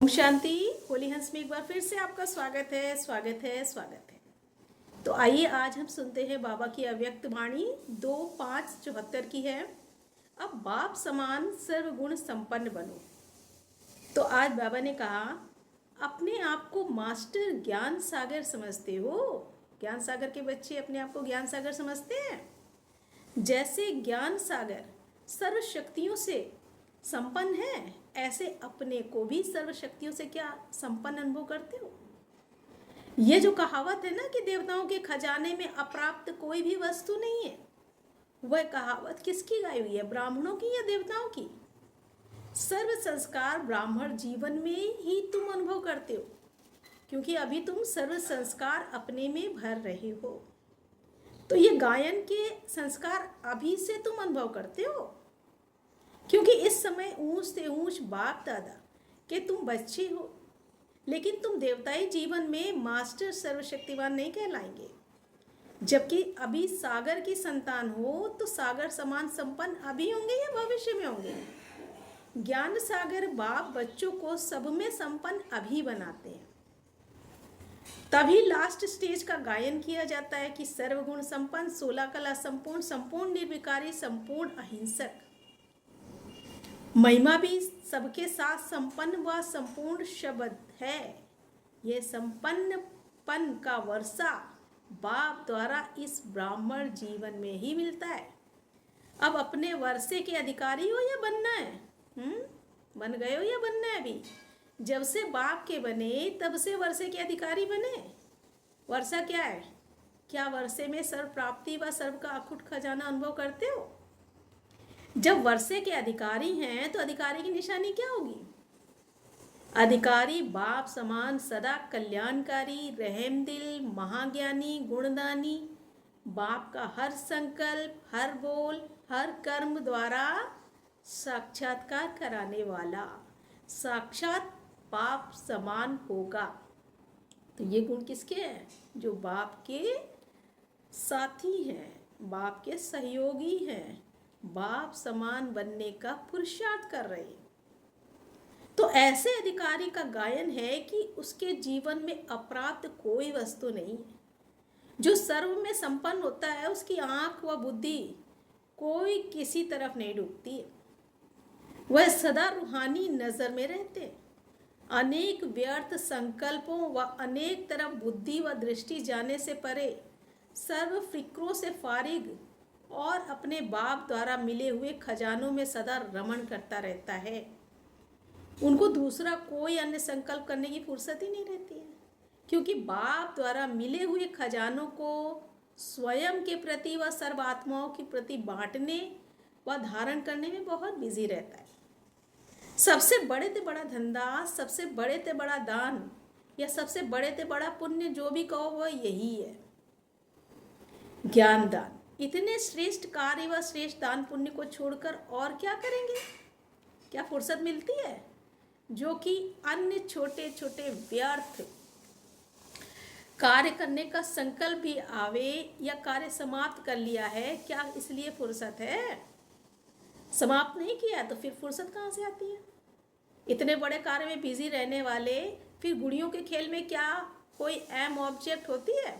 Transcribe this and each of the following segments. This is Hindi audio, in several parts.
ओम शांति। होली हंस में एक बार फिर से आपका स्वागत है, स्वागत है, स्वागत है। तो आइए आज हम सुनते हैं बाबा की अव्यक्त वाणी 2-5-74 की है। अब बाप समान सर्वगुण संपन्न बनो। तो आज बाबा ने कहा, अपने आप को मास्टर ज्ञान सागर समझते हो। ज्ञान सागर के बच्चे अपने आप को ज्ञान सागर समझते हैं। जैसे ज्ञान सागर सर्व शक्तियों से संपन्न है, ऐसे अपने को भी सर्व शक्तियों से क्या संपन्न अनुभव करते हो। ये जो कहावत है ना कि देवताओं के खजाने में अप्राप्त कोई भी वस्तु नहीं है, वह कहावत किसकी गाई हुई है, ब्राह्मणों की या देवताओं की। सर्व संस्कार ब्राह्मण जीवन में ही तुम अनुभव करते हो, क्योंकि अभी तुम सर्व संस्कार अपने में भर रहे हो। तो ये गायन के संस्कार अभी से तुम अनुभव करते हो, क्योंकि इस समय ऊंच से ऊंच बाप दादा के तुम बच्चे हो, लेकिन तुम देवताई जीवन में मास्टर सर्वशक्तिवान नहीं कहलाएंगे। जबकि अभी सागर की संतान हो तो सागर समान संपन्न अभी होंगे या भविष्य में होंगे। ज्ञान सागर बाप बच्चों को सब में संपन्न अभी बनाते हैं। तभी लास्ट स्टेज का गायन किया जाता है कि सर्वगुण संपन्न, 16 कला संपूर्ण, संपूर्ण निर्विकारी, संपूर्ण अहिंसक। महिमा भी सबके साथ संपन्न व संपूर्ण शब्द है। यह संपन्नपन का वर्षा बाप द्वारा इस ब्राह्मण जीवन में ही मिलता है। अब अपने वर्षे के अधिकारी हो या बनना है? बन गए हो या बनना है? अभी जब से बाप के बने तब से वर्षे के अधिकारी बने। वर्षा क्या है? क्या वर्षे में सर्व प्राप्ति व सर्व का अखुट खजाना अनुभव करते हो? जब वर्षे के अधिकारी हैं तो अधिकारी की निशानी क्या होगी? अधिकारी बाप समान सदा कल्याणकारी, रहमदिल, महाज्ञानी, गुणदानी, बाप का हर संकल्प, हर बोल, हर कर्म द्वारा साक्षात्कार कराने वाला, साक्षात बाप समान होगा। तो ये गुण किसके हैं? जो बाप के साथी हैं, बाप के सहयोगी हैं, बाप समान बनने का पुरुषार्थ कर रहे हैं। तो ऐसे अधिकारी का गायन है कि उसके जीवन में अप्राप्त कोई वस्तु नहीं है। जो सर्व में संपन्न होता है उसकी आंख व बुद्धि कोई किसी तरफ नहीं डूबती है। वह सदा रूहानी नजर में रहते हैं। अनेक व्यर्थ संकल्पों व अनेक तरफ बुद्धि व दृष्टि जाने से परे, सर्व फिक्रों से फारिग और अपने बाप द्वारा मिले हुए खजानों में सदा रमण करता रहता है। उनको दूसरा कोई अन्य संकल्प करने की फुर्सत ही नहीं रहती है, क्योंकि बाप द्वारा मिले हुए खजानों को स्वयं के प्रति व सर्व आत्माओं के प्रति बांटने व धारण करने में बहुत बिजी रहता है। सबसे बड़े से बड़ा धंधा, सबसे बड़े से बड़ा दान या सबसे बड़े से बड़ा पुण्य जो भी कहो वह यही है, ज्ञान दान। इतने श्रेष्ठ कार्य व श्रेष्ठ दान पुण्य को छोड़कर और क्या करेंगे? क्या फुर्सत मिलती है? जो कि अन्य छोटे छोटे व्यर्थ कार्य करने का संकल्प भी आवे या कार्य समाप्त कर लिया है, क्या इसलिए फुर्सत है? समाप्त नहीं किया तो फिर फुर्सत कहाँ से आती है? इतने बड़े कार्य में बिजी रहने वाले फिर गुड़ियों के खेल में क्या कोई एम ऑब्जेक्ट होती है?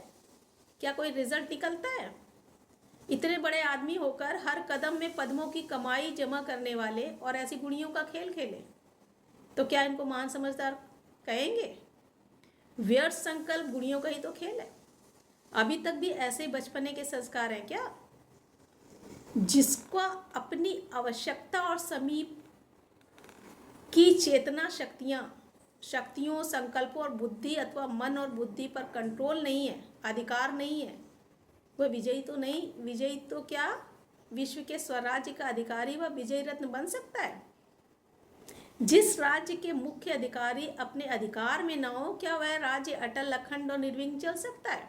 क्या कोई रिजल्ट निकलता है? इतने बड़े आदमी होकर हर कदम में पद्मों की कमाई जमा करने वाले और ऐसी गुड़ियों का खेल खेले तो क्या इनको महान समझदार कहेंगे? व्यर्थ संकल्प गुड़ियों का ही तो खेल है। अभी तक भी ऐसे बचपने के संस्कार हैं क्या? जिसका अपनी आवश्यकता और समीप की चेतना शक्तियों, संकल्पों और बुद्धि अथवा मन और बुद्धि पर कंट्रोल नहीं है, अधिकार नहीं है, वह विजयी तो नहीं, विजयी तो क्या विश्व के स्वराज्य का अधिकारी व विजयी रत्न बन सकता है? जिस राज्य के मुख्य अधिकारी अपने अधिकार में न हो, क्या वह राज्य अटल, अखंड और निर्विघ्न चल सकता है?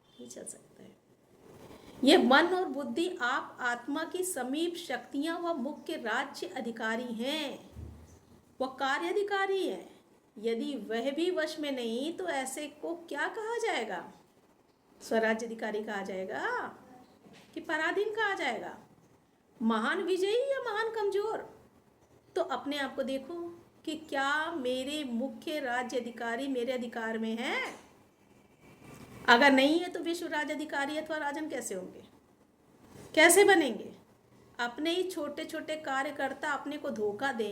नहीं चल सकता है। यह मन और बुद्धि आप आत्मा की समीप शक्तियां व मुख्य राज्य अधिकारी हैं, वह कार्य अधिकारी है। यदि वह भी वश में नहीं तो ऐसे को क्या कहा जाएगा? स्वराज्य अधिकारी कहा जाएगा कि पराधीन कहा जाएगा? महान विजयी या महान कमजोर? तो अपने आप को देखो, कि क्या मेरे मुख्य राज्य अधिकारी मेरे अधिकार में हैं? अगर नहीं है तो विश्व राज्य अधिकारी अथवा राजन कैसे होंगे, कैसे बनेंगे? अपने ही छोटे छोटे कार्यकर्ता अपने को धोखा दे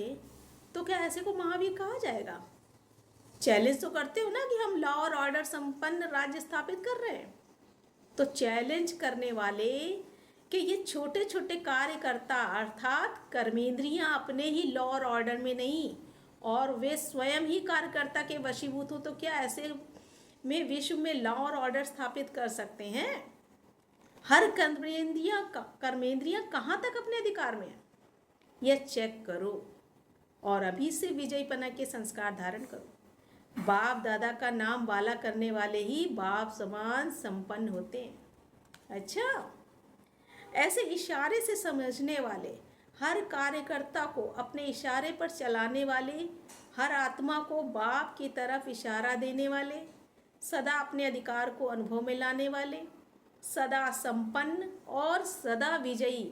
तो क्या ऐसे को महावीर कहा जाएगा? चैलेंज तो करते हो ना कि हम लॉ और ऑर्डर संपन्न राज्य स्थापित कर रहे हैं। तो चैलेंज करने वाले कि ये छोटे छोटे कार्यकर्ता अर्थात कर्मेंद्रियां अपने ही लॉ और ऑर्डर में नहीं और वे स्वयं ही कार्यकर्ता के वशीभूत हो, तो क्या ऐसे में विश्व में लॉ और ऑर्डर स्थापित कर सकते हैं? हर कर्मेंद्रियां कहाँ तक अपने अधिकार में है, यह चेक करो और अभी से विजयपना के संस्कार धारण करो। बाप दादा का नाम वाला करने वाले ही बाप समान संपन्न होते हैं। अच्छा, ऐसे इशारे से समझने वाले, हर कार्यकर्ता को अपने इशारे पर चलाने वाले, हर आत्मा को बाप की तरफ इशारा देने वाले, सदा अपने अधिकार को अनुभव में लाने वाले, सदा संपन्न और सदा विजयी,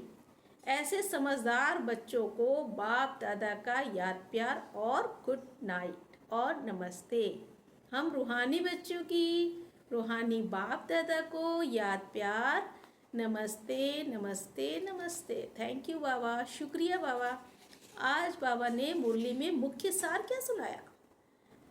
ऐसे समझदार बच्चों को बाप दादा का याद प्यार और गुड नाइट और नमस्ते। हम रूहानी बच्चों की रूहानी बाप दादा को याद प्यार, नमस्ते नमस्ते नमस्ते। थैंक यू बाबा, शुक्रिया बाबा। आज बाबा ने मुरली में मुख्य सार क्या सुनाया?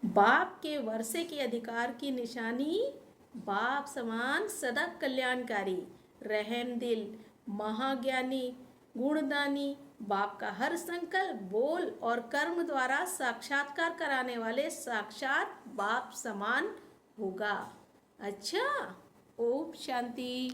बाप के वर्षे के अधिकार की निशानी बाप समान सदा कल्याणकारी, रहम दिल, महाज्ञानी, गुणदानी, बाप का हर संकल्प, बोल और कर्म द्वारा साक्षात्कार कराने वाले साक्षात बाप समान होगा। अच्छा, ओम शांति।